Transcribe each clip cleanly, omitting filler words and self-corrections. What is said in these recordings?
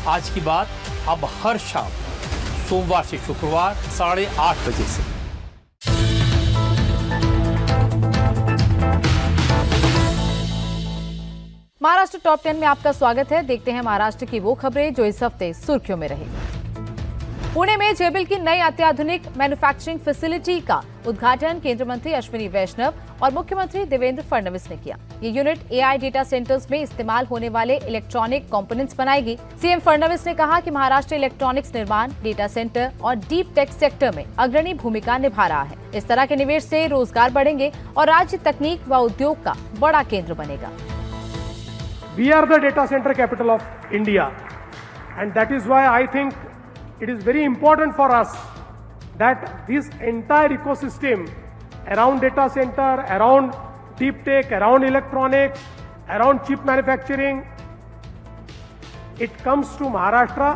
आज की बात अब हर शाम सोमवार से शुक्रवार 8:30 बजे से। महाराष्ट्र टॉप 10 में आपका स्वागत है। देखते हैं महाराष्ट्र की वो खबरें जो इस हफ्ते सुर्खियों में रही। पुणे में जेबिल की नई अत्याधुनिक मैन्युफैक्चरिंग फैसिलिटी का उद्घाटन केंद्रीय मंत्री अश्विनी वैष्णव और मुख्यमंत्री देवेंद्र फडणवीस ने किया। ये यूनिट एआई डेटा सेंटर्स में इस्तेमाल होने वाले इलेक्ट्रॉनिक कंपोनेंट्स बनाएगी। सीएम फडणवीस ने कहा कि महाराष्ट्र इलेक्ट्रॉनिक्स निर्माण, डेटा सेंटर और डीप टेक सेक्टर में अग्रणी भूमिका निभा रहा है। इस तरह के निवेश से रोजगार बढ़ेंगे और राज्य तकनीक व उद्योग का बड़ा केंद्र बनेगा। We are the data center capital of India, and that is why I think it is very important for us that this entire ecosystem around data center, around deep tech, around electronics, around chip manufacturing, it comes to Maharashtra.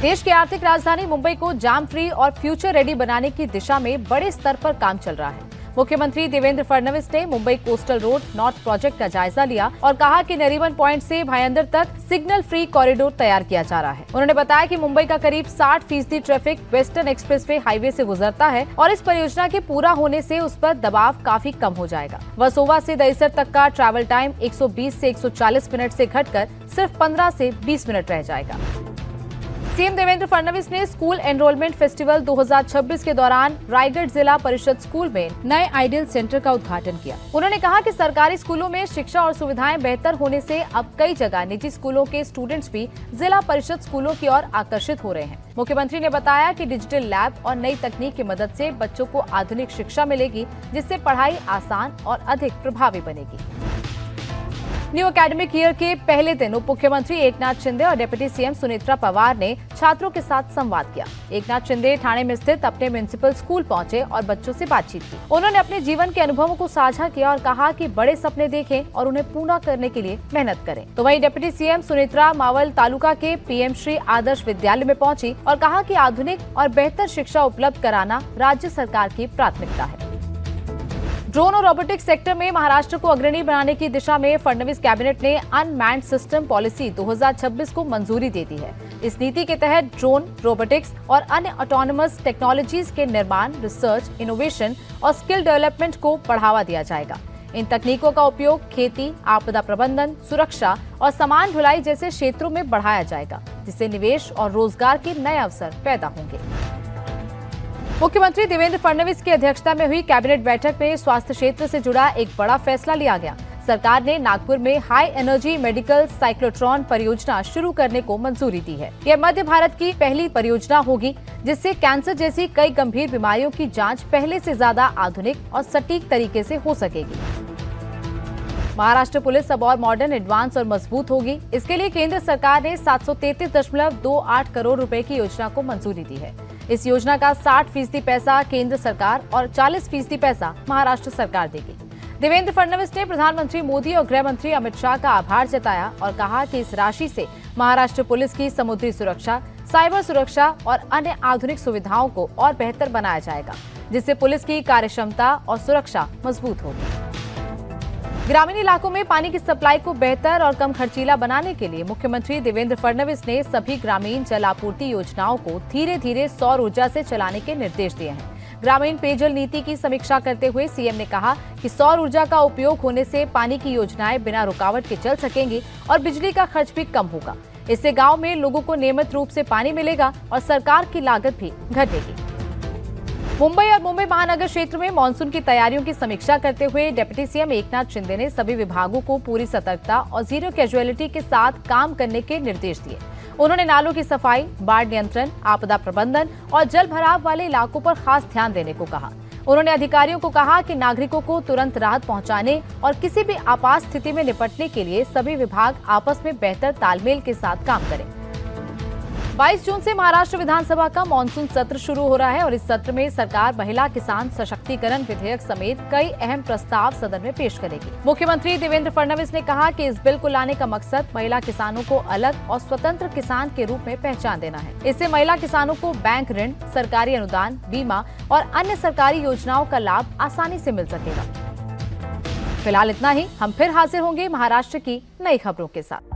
देश की आर्थिक राजधानी मुंबई को जाम free और future ready बनाने की दिशा में बड़े स्तर पर काम चल रहा है। मुख्यमंत्री देवेंद्र फडणवीस ने Mumbai coastal road north project का जायजा लिया और कहा कि नरीमन पॉइंट से भायंदर तक सिग्नल फ्री कॉरिडोर तैयार किया जा रहा है। उन्होंने बताया कि मुंबई का करीब 60% ट्रैफिक वेस्टर्न एक्सप्रेसवे हाईवे से गुजरता है और इस परियोजना के पूरा होने से उस पर दबाव काफी कम हो जाएगा। वसोवा से दहिसर तक का ट्रैवल टाइम 120 से 140 मिनट से घटकर सिर्फ 15 से 20 मिनट रह जाएगा। सीएम देवेंद्र फडणवीस ने स्कूल एनरोलमेंट फेस्टिवल 2026 के दौरान रायगढ़ जिला परिषद स्कूल में नए आइडियल सेंटर का उद्घाटन किया। उन्होंने कहा कि सरकारी स्कूलों में शिक्षा और सुविधाएं बेहतर होने से अब कई जगह निजी स्कूलों के स्टूडेंट्स भी जिला परिषद स्कूलों की ओर आकर्षित हो रहे हैं। मुख्यमंत्री ने बताया कि डिजिटल लैब और नई तकनीक की मदद से बच्चों को आधुनिक शिक्षा मिलेगी, जिससे पढ़ाई आसान और अधिक प्रभावी बनेगी। न्यू एकेडमिक ईयर के पहले दिन उप मुख्यमंत्री एकनाथ शिंदे और डिप्टी सीएम सुनेत्रा पवार ने छात्रों के साथ संवाद किया। एकनाथ शिंदे ठाणे में स्थित अपने म्युनिसिपल स्कूल पहुंचे और बच्चों से बातचीत की। उन्होंने अपने जीवन के अनुभवों को साझा किया और कहा कि बड़े सपने देखें और उन्हें पूरा करने के लिए मेहनत करें। तो वहीं डिप्टी सीएम सुनेत्रा मावल तालुका के पीएम श्री आदर्श विद्यालय में पहुंची और कहा कि आधुनिक और बेहतर शिक्षा उपलब्ध कराना राज्य सरकार की प्राथमिकता है। ड्रोन और रोबोटिक्स सेक्टर में महाराष्ट्र को अग्रणी बनाने की दिशा में फडणवीस कैबिनेट ने अनमैन्ड सिस्टम पॉलिसी 2026 को मंजूरी दे दी है। इस नीति के तहत ड्रोन, रोबोटिक्स और अन्य ऑटोनोमस टेक्नोलॉजीज के निर्माण, रिसर्च, इनोवेशन और स्किल डेवलपमेंट को बढ़ावा दिया जाएगा। इन तकनीकों का उपयोग खेती, आपदा प्रबंधन, सुरक्षा और सामान ढुलाई जैसे क्षेत्रों में बढ़ाया जाएगा, जिससे निवेश और रोजगार के नए अवसर पैदा होंगे। मुख्यमंत्री देवेंद्र फडणवीस की अध्यक्षता में हुई कैबिनेट बैठक में स्वास्थ्य क्षेत्र से जुड़ा एक बड़ा फैसला लिया गया। सरकार ने नागपुर में हाई एनर्जी मेडिकल साइक्लोट्रॉन परियोजना शुरू करने को मंजूरी दी है। यह मध्य भारत की पहली परियोजना होगी, जिससे कैंसर जैसी कई गंभीर बीमारियों की जांच पहले से ज्यादा आधुनिक और सटीक तरीके से हो सकेगी। महाराष्ट्र पुलिस अब और मॉडर्न, एडवांस और मजबूत होगी। इसके लिए केंद्र सरकार ने 733.28 करोड़ रुपए की योजना को मंजूरी दी है। इस योजना का 60% पैसा केंद्र सरकार और 40% पैसा महाराष्ट्र सरकार देगी। देवेंद्र फडणवीस ने प्रधानमंत्री मोदी और गृह मंत्री अमित शाह का आभार जताया और कहा कि इस राशि से महाराष्ट्र पुलिस की समुद्री सुरक्षा, साइबर सुरक्षा और अन्य आधुनिक सुविधाओं को और बेहतर बनाया जाएगा, जिससे पुलिस की कार्यक्षमता और सुरक्षा मजबूत होगी। ग्रामीण इलाकों में पानी की सप्लाई को बेहतर और कम खर्चीला बनाने के लिए मुख्यमंत्री देवेंद्र फडणवीस ने सभी ग्रामीण जल आपूर्ति योजनाओं को धीरे धीरे सौर ऊर्जा से चलाने के निर्देश दिए हैं। ग्रामीण पेयजल नीति की समीक्षा करते हुए सीएम ने कहा कि सौर ऊर्जा का उपयोग होने से पानी की योजनाएं बिना रुकावट के चल सकेंगी और बिजली का खर्च भी कम होगा। इससे गाँव में लोगों को नियमित रूप से पानी मिलेगा और सरकार की लागत भी घटेगी। मुंबई और मुंबई महानगर क्षेत्र में मानसून की तैयारियों की समीक्षा करते हुए डिप्टी सीएम एकनाथ शिंदे ने सभी विभागों को पूरी सतर्कता और जीरो कैजुअलिटी के साथ काम करने के निर्देश दिए। उन्होंने नालों की सफाई, बाढ़ नियंत्रण, आपदा प्रबंधन और जल भराव वाले इलाकों पर खास ध्यान देने को कहा। उन्होंने अधिकारियों को कहा कि नागरिकों को तुरंत राहत पहुंचाने और किसी भी आपात स्थिति में निपटने के लिए सभी विभाग आपस में बेहतर तालमेल के साथ काम करें। 22 जून से महाराष्ट्र विधानसभा का मानसून सत्र शुरू हो रहा है और इस सत्र में सरकार महिला किसान सशक्तिकरण विधेयक समेत कई अहम प्रस्ताव सदन में पेश करेगी। मुख्यमंत्री देवेंद्र फडणवीस ने कहा कि इस बिल को लाने का मकसद महिला किसानों को अलग और स्वतंत्र किसान के रूप में पहचान देना है। इससे महिला किसानों को बैंक ऋण, सरकारी अनुदान, बीमा और अन्य सरकारी योजनाओं का लाभ आसानी से मिल सकेगा। फिलहाल इतना ही। हम फिर हाजिर होंगे महाराष्ट्र की नई खबरों के साथ।